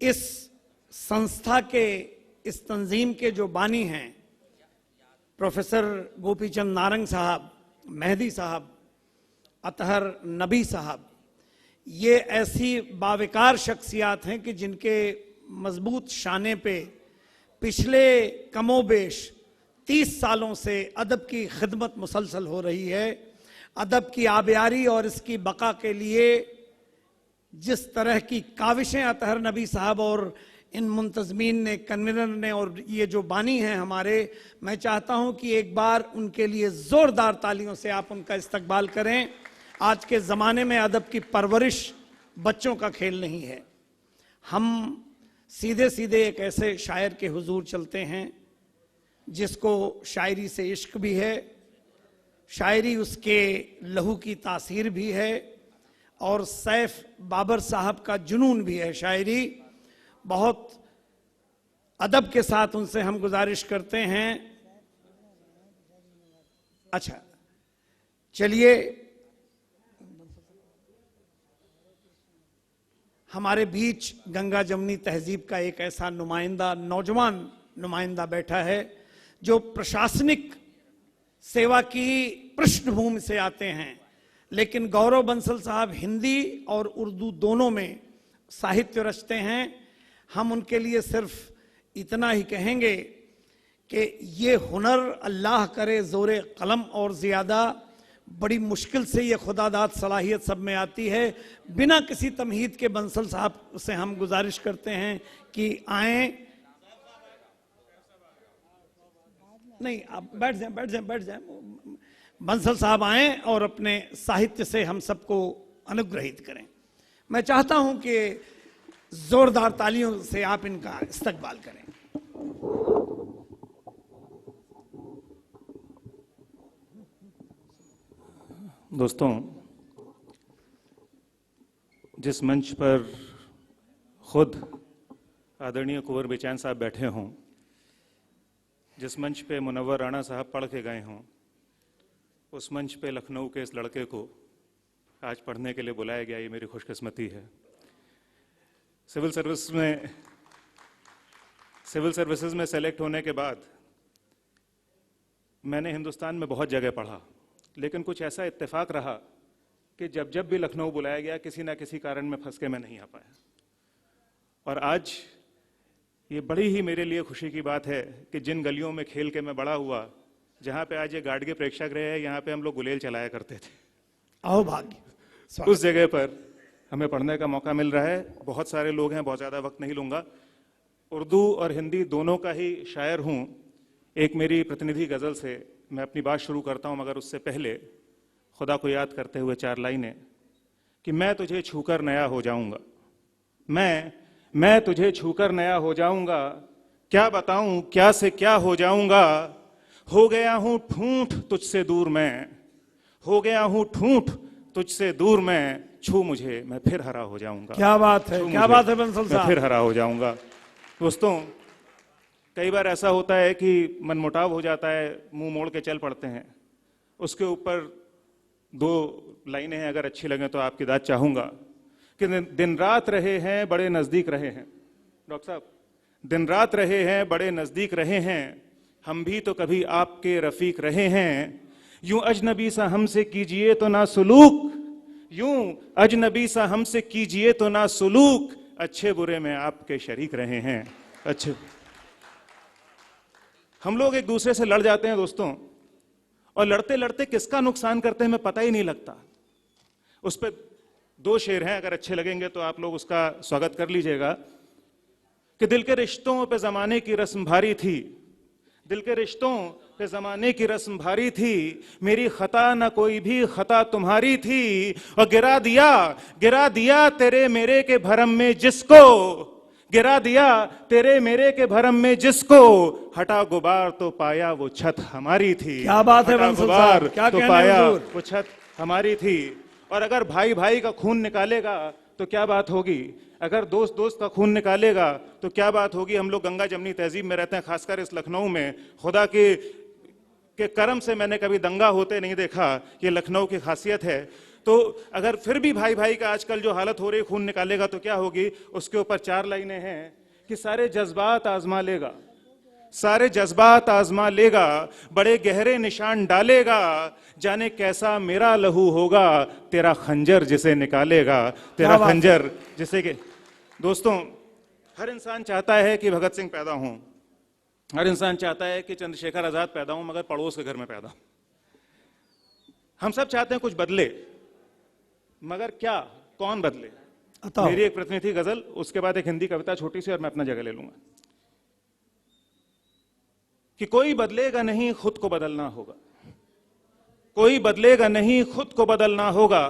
इस संस्था के, इस तंजीम के जो बानी हैं प्रोफेसर गोपीचंद नारंग साहब, मेहदी साहब, अतहर नबी साहब, ये ऐसी बावकार शख्सियात हैं कि जिनके मजबूत शाने पे पिछले कमोबेश 30 सालों से अदब की खिदमत मुसलसल हो रही है। अदब की आबियारी और इसकी बका के लिए जिस तरह की काविशें अतहर नबी साहब और इन मुंतजमीन ने, कन्वीनर ने और ये जो बानी हैं हमारे, मैं चाहता हूं कि एक बार उनके लिए जोरदार तालियों से आप उनका इस्तकबाल करें। आज के ज़माने में अदब की परवरिश बच्चों का खेल नहीं है। हम सीधे सीधे एक ऐसे शायर के हुजूर चलते हैं जिसको शायरी से इश्क भी है, शायरी उसके लहू की तासीर भी है और सैफ बाबर साहब का जुनून भी है। शायरी बहुत अदब के साथ उनसे हम गुजारिश करते हैं। अच्छा, चलिए हमारे बीच गंगा जमनी तहजीब का एक ऐसा नुमाइंदा, नौजवान नुमाइंदा बैठा है जो प्रशासनिक सेवा की पृष्ठभूमि से आते हैं, लेकिन गौरव बंसल साहब हिंदी और उर्दू दोनों में साहित्य रचते हैं। हम उनके लिए सिर्फ इतना ही कहेंगे कि ये हुनर अल्लाह करे ज़ोरे कलम और ज़्यादा, बड़ी मुश्किल से ये खुदादाद सलाहियत सब में आती है। बिना किसी तमहीद के बंसल साहब से हम गुजारिश करते हैं कि आएँ। नहीं, आप बैठ जाएं, बैठ जाएं, बैठ जाएं। बंसल साहब आएँ और अपने साहित्य से हम सबको अनुग्रहित करें। मैं चाहता हूं कि जोरदार तालियों से आप इनका इस्तकबाल करें। दोस्तों, जिस मंच पर खुद आदरणीय कुंवर बेचैन साहब बैठे हों, जिस मंच पे मुनव्वर राणा साहब पढ़ के गए हों, उस मंच पे लखनऊ के इस लड़के को आज पढ़ने के लिए बुलाया गया, ये मेरी खुशकिस्मती है। सिविल सर्विसेज में सेलेक्ट होने के बाद मैंने हिंदुस्तान में बहुत जगह पढ़ा, लेकिन कुछ ऐसा इत्तेफाक रहा कि जब जब भी लखनऊ बुलाया गया किसी ना किसी कारण में फंस के मैं नहीं आ पाया। और आज ये बड़ी ही मेरे लिए खुशी की बात है कि जिन गलियों में खेल के मैं बड़ा हुआ, जहाँ पे आज ये गाडगे प्रेक्षागृह है, यहाँ पे हम लोग गुलेल चलाया करते थे, आओ भाग्य, उस जगह पर हमें पढ़ने का मौका मिल रहा है। बहुत सारे लोग हैं, बहुत ज़्यादा वक्त नहीं लूँगा। उर्दू और हिंदी दोनों का ही शायर हूँ। एक मेरी प्रतिनिधि गज़ल से मैं अपनी बात शुरू करता हूँ, मगर उससे पहले खुदा को याद करते हुए 4 लाइनें कि मैं तुझे छूकर नया हो जाऊँगा, मैं तुझे छूकर नया हो जाऊँगा, क्या बताऊँ क्या से क्या हो जाऊँगा, हो गया हूँ ठूंठ तुझसे दूर मैं, हो गया हूँ ठूंठ तुझसे दूर मैं, छू मुझे मैं फिर हरा हो जाऊंगा। क्या बात है, क्या बात है बंसल साहब, मैं फिर हरा हो जाऊंगा। दोस्तों, कई बार ऐसा होता है कि मनमुटाव हो जाता है, मुंह मोड़ के चल पड़ते हैं। उसके ऊपर 2 लाइनें हैं, अगर अच्छी लगे तो आपकी दाद चाहूंगा कि दिन रात रहे हैं बड़े नजदीक रहे हैं। डॉक्टर साहब, दिन रात रहे हैं बड़े नजदीक रहे हैं, हम भी तो कभी आपके रफीक रहे हैं, यूं अजनबी सा हमसे कीजिए तो ना सुलूक, यूं अजनबी सा हमसे कीजिए तो ना सुलूक, अच्छे बुरे में आपके शरीक रहे हैं। अच्छे हम लोग एक दूसरे से लड़ जाते हैं दोस्तों, और लड़ते लड़ते किसका नुकसान करते हैं हमें पता ही नहीं लगता। उस पर 2 शेर हैं, अगर अच्छे लगेंगे तो आप लोग उसका स्वागत कर लीजिएगा कि दिल के रिश्तों पे जमाने की रस्म भारी थी, दिल के रिश्तों पे जमाने की रस्म भारी थी, मेरी खता न कोई भी खता तुम्हारी थी, और गिरा दिया तेरे मेरे के भरम में जिसको, गिरा दिया तेरे मेरे के भरम में जिसको, हटा गुबार तो पाया वो छत हमारी थी। क्या बात है बंसल साहब, क्या तो पाया वो छत हमारी थी। और अगर भाई भाई का खून निकालेगा तो क्या बात होगी, अगर दोस्त दोस्त का खून निकालेगा तो क्या बात होगी। हम लोग गंगा जमनी तहजीब में रहते हैं, खासकर इस लखनऊ में। खुदा के करम से मैंने कभी दंगा होते नहीं देखा, ये लखनऊ की खासियत है। तो अगर फिर भी भाई भाई का आजकल जो हालत हो रही है, खून निकालेगा तो क्या होगी, उसके ऊपर 4 लाइनें हैं कि सारे जज्बात आजमा लेगा, सारे जज्बात आजमा लेगा, बड़े गहरे निशान डालेगा, जाने कैसा मेरा लहू होगा, तेरा खंजर जिसे निकालेगा, तेरा खंजर जिसे के। दोस्तों, हर इंसान चाहता है कि भगत सिंह पैदा हों, हर इंसान चाहता है कि चंद्रशेखर आजाद पैदा हों, मगर पड़ोस के घर में पैदा। हम सब चाहते हैं कुछ बदले, मगर क्या, कौन बदले? मेरी एक प्रतिनिधि गजल, उसके बाद एक हिंदी कविता छोटी सी, और मैं अपना जगह ले लूंगा। कि कोई बदलेगा नहीं, खुद को बदलना होगा, कोई बदलेगा नहीं, खुद को बदलना होगा,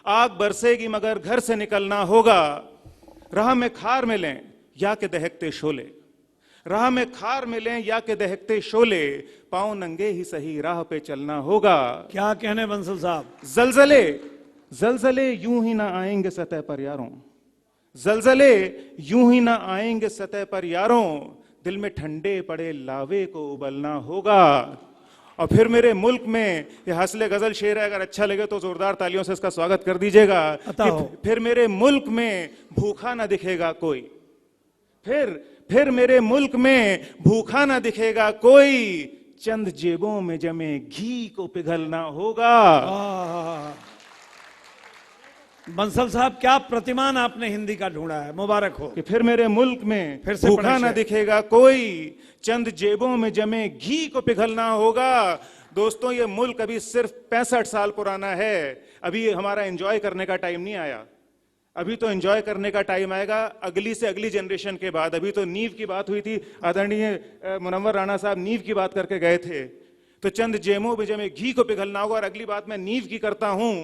आग बरसेगी मगर घर से निकलना होगा, राह में खार मिलें या के दहकते शोले, राह में खार मिलें या के दहकते शोले, पांव नंगे ही सही राह पे चलना होगा। क्या कहने बंसल साहब? जलजले जलजले यूं ही ना आएंगे सतह पर यारों, जलजले यूं ही ना आएंगे सतह पर यारों, दिल में ठंडे पड़े लावे को उबलना होगा। और फिर मेरे मुल्क में, ये हसले गजल शेर है, अगर अच्छा लगे तो जोरदार तालियों से इसका स्वागत कर दीजिएगा। फिर मेरे मुल्क में भूखा ना दिखेगा कोई, फिर मेरे मुल्क में भूखा ना दिखेगा कोई, चंद जेबों में जमे घी को पिघलना होगा। बंसल साहब, क्या प्रतिमान आपने हिंदी का ढूंढा है, मुबारक हो। कि फिर मेरे मुल्क में भूखा ना दिखेगा कोई, चंद जेबों में जमे घी को पिघलना होगा। दोस्तों, ये मुल्क अभी सिर्फ 65 साल पुराना है, अभी हमारा एंजॉय करने का टाइम नहीं आया, अभी तो एंजॉय करने का टाइम आएगा अगली से अगली जनरेशन के बाद। अभी तो नींव की बात हुई थी, आदरणीय मुनव्वर राणा साहब नींव की बात करके गए थे, तो चंद जेबों में जमे घी को पिघलना होगा। और अगली बात मैं नींव की करता हूं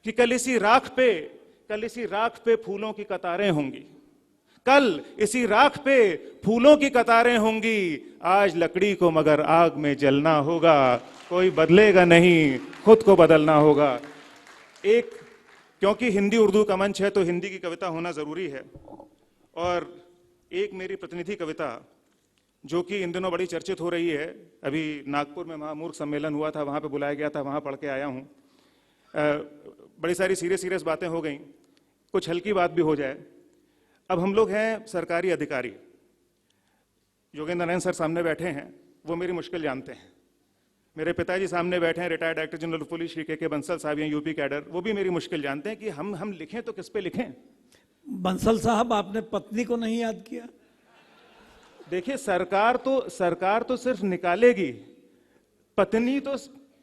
कि कल इसी राख पे फूलों की कतारें होंगी, कल इसी राख पे फूलों की कतारें होंगी, आज लकड़ी को मगर आग में जलना होगा। कोई बदलेगा नहीं, खुद को बदलना होगा। क्योंकि हिंदी उर्दू का मंच है तो हिंदी की कविता होना जरूरी है। और एक मेरी प्रतिनिधि कविता जो कि इन दिनों बड़ी चर्चित हो रही है, अभी नागपुर में महामूर्ख सम्मेलन हुआ था, वहां पे बुलाया गया था, वहां पढ़ के आया हूं। बड़ी सारी सीरियस बातें हो गई, कुछ हल्की बात भी हो जाए। अब हम लोग हैं सरकारी अधिकारी, योगेंद्र नारायण सर सामने बैठे हैं, वो मेरी मुश्किल जानते हैं। मेरे पिताजी सामने बैठे हैं, retired director general police Shri के बंसल साहब, यूपी कैडर, वो भी मेरी मुश्किल जानते हैं कि हम लिखें तो किस पे लिखें। बंसल साहब, आपने पत्नी को नहीं याद किया? देखिए, सरकार तो सिर्फ निकालेगी, पत्नी तो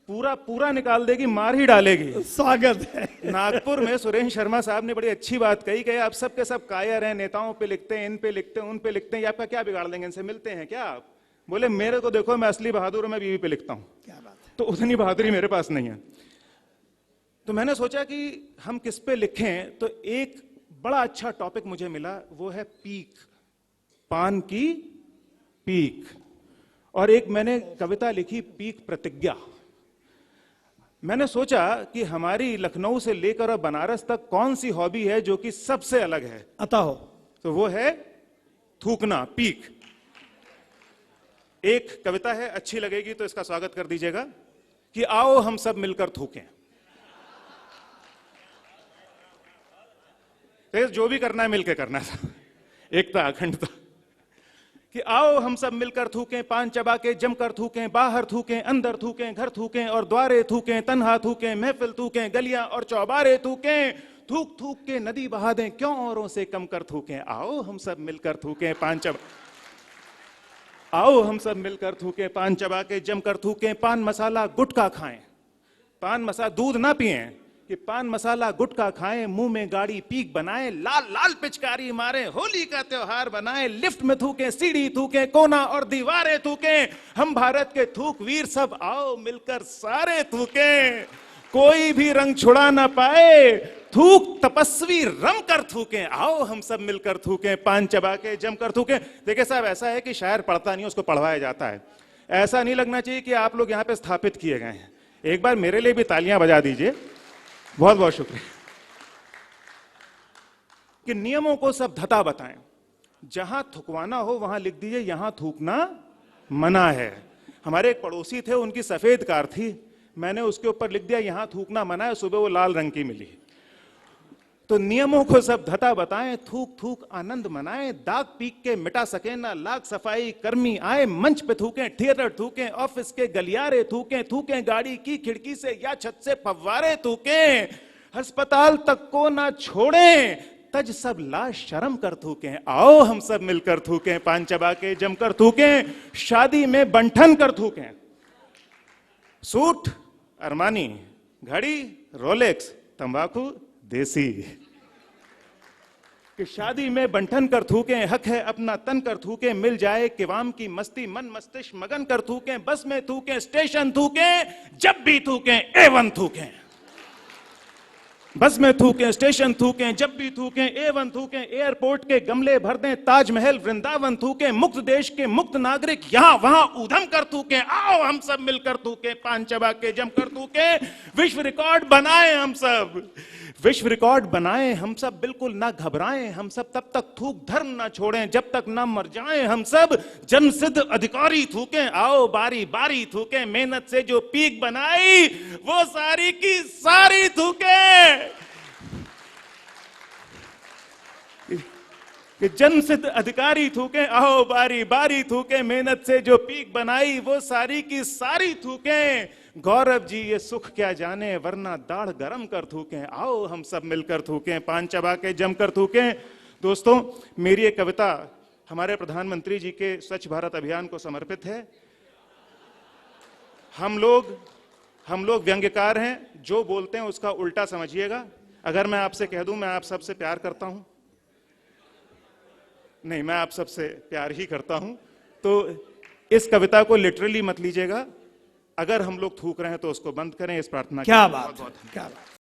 पूरा निकाल देगी, मार ही डालेगी। स्वागत है। नागपुर में सुरेश शर्मा साहब ने बड़ी अच्छी बात कही कि आप सब के सब कायर हैं, नेताओं पे लिखते हैं, इन पे लिखते हैं, उन पे लिखते हैं, ये आपका क्या बिगाड़ देंगे, इनसे मिलते हैं क्या आप? बोले मेरे को देखो, मैं असली बहादुर हूं, मैं बीवी पे लिखता हूं। क्या बात है? तो उतनी बहादुरी मेरे पास नहीं है। तो मैंने सोचा कि हम किस पे लिखें, तो एक बड़ा अच्छा टॉपिक मुझे मिला, वो है पीक, पान की पीक। और एक मैंने कविता लिखी, पीक प्रतिज्ञा। मैंने सोचा कि हमारी लखनऊ से लेकर और बनारस तक कौन सी हॉबी है जो कि सबसे अलग है, अता हो, तो वो है थूकना, पीक। एक कविता है, अच्छी लगेगी तो इसका स्वागत कर दीजिएगा, कि आओ हम सब मिलकर थूकें। तो जो भी करना है मिलकर करना था, एकता अखंडता। कि आओ हम सब मिलकर थूकें, पान चबा के जमकर थूकें, बाहर थूकें, अंदर थूकें, घर थूकें और द्वारे थूकें, तन्हा थूकें, महफिल थूकें, गलियां और चौबारे थूकें, थूक थूक के नदी बहा दें, क्यों औरों से कम कर थूकें। आओ हम सब मिलकर थूकें, आओ हम सब मिलकर थूकें, पान चबा के जमकर थूकें, पान मसाला गुटखा खाएं, पान मसाला, दूध ना पिएं, कि पान मसाला गुटखा खाएं, मुंह में गाड़ी पीक बनाएं, लाल लाल पिचकारी मारे, होली का त्योहार बनाएं, लिफ्ट में थूकें, सीढ़ी थूकें, कोना और दीवारें थूकें, हम भारत के थूक वीर सब आओ मिलकर सारे थूकें, कोई भी रंग छुड़ा ना पाए, थूक तपस्वी रम कर थूकें, आओ हम सब मिलकर थूकें, पान चबा के जमकर थूकें। देखिए साहब, ऐसा है कि शायर पढ़ता नहीं, उसको पढ़वाया जाता है। ऐसा नहीं लगना चाहिए कि आप लोग यहाँ पे स्थापित किए गए हैं। एक बार मेरे लिए भी तालियां बजा दीजिए, बहुत बहुत शुक्रिया। कि नियमों को सब धता बताएं, जहां थुकवाना हो वहां लिख दीजिए यहां थूकना मना है। हमारे एक पड़ोसी थे, उनकी सफेद कार थी, मैंने उसके ऊपर लिख दिया यहां थूकना मना है, सुबह वो लाल रंग की मिली। तो नियमों को सब धता बताएं, थूक थूक आनंद मनाएं, दाग पीक के मिटा सके ना लाग सफाई कर्मी आए, मंच पे थूकें, थिएटर थूकें, ऑफिस के गलियारे थूकें, थूकें गाड़ी की खिड़की से या छत से फव्वारे थूकें, अस्पताल तक को ना छोड़ें, तज सब लाश शर्म कर थूकें, आओ हम सब मिलकर थूकें, पान चबा के जमकर थूकें, शादी में बंठन कर थूकें, सूट अरमानी, घड़ी रोलेक्स, तंबाकू देसी, कि शादी में बंठन कर थूकें, हक है अपना तन कर थूकें, मिल जाए किवाम की मस्ती मन मस्तिष्क मगन कर थूकें, बस में थूकें, स्टेशन थूकें, जब भी थूकें A1 थूकें, बस में थूकें, स्टेशन थूकें, जब भी थूकें A1 थूकें, एयरपोर्ट के गमले भर दें, ताजमहल वृंदावन थूकें, मुक्त देश के मुक्त नागरिक यहां वहां ऊधम कर थूकें, आओ हम सब मिलकर थूकें, पान चबा के जमकर थूकें, विश्व रिकॉर्ड बनाएं हम सब, विश्व रिकॉर्ड बनाएं हम सब, बिल्कुल ना घबराएं हम सब, तब तक थूक धर्म ना छोड़ें जब तक ना मर जाएं हम सब, जन्मसिद्ध अधिकारी थूकें, आओ बारी बारी थूकें, मेहनत से जो पीक बनाई वो सारी की सारी थूकें, कि जन्मसिद्ध अधिकारी थूकें, आओ बारी बारी थूकें, मेहनत से जो पीक बनाई वो सारी की सारी थूकें, गौरव जी ये सुख क्या जाने वरना दाढ़ गरम कर थूकें, आओ हम सब मिलकर थूकें, पान चबा के जमकर थूकें। दोस्तों, मेरी एक कविता हमारे प्रधानमंत्री जी के स्वच्छ भारत अभियान को समर्पित है। हम लोग व्यंग्यकार हैं, जो बोलते हैं उसका उल्टा समझिएगा। अगर मैं आपसे कह दूं मैं आप सबसे प्यार करता हूं, नहीं, मैं आप सबसे प्यार ही करता हूं, तो इस कविता को लिटरली मत लीजिएगा। अगर हम लोग थूक रहे हैं तो उसको बंद करें, इस प्रार्थना क्या बात, क्या बात।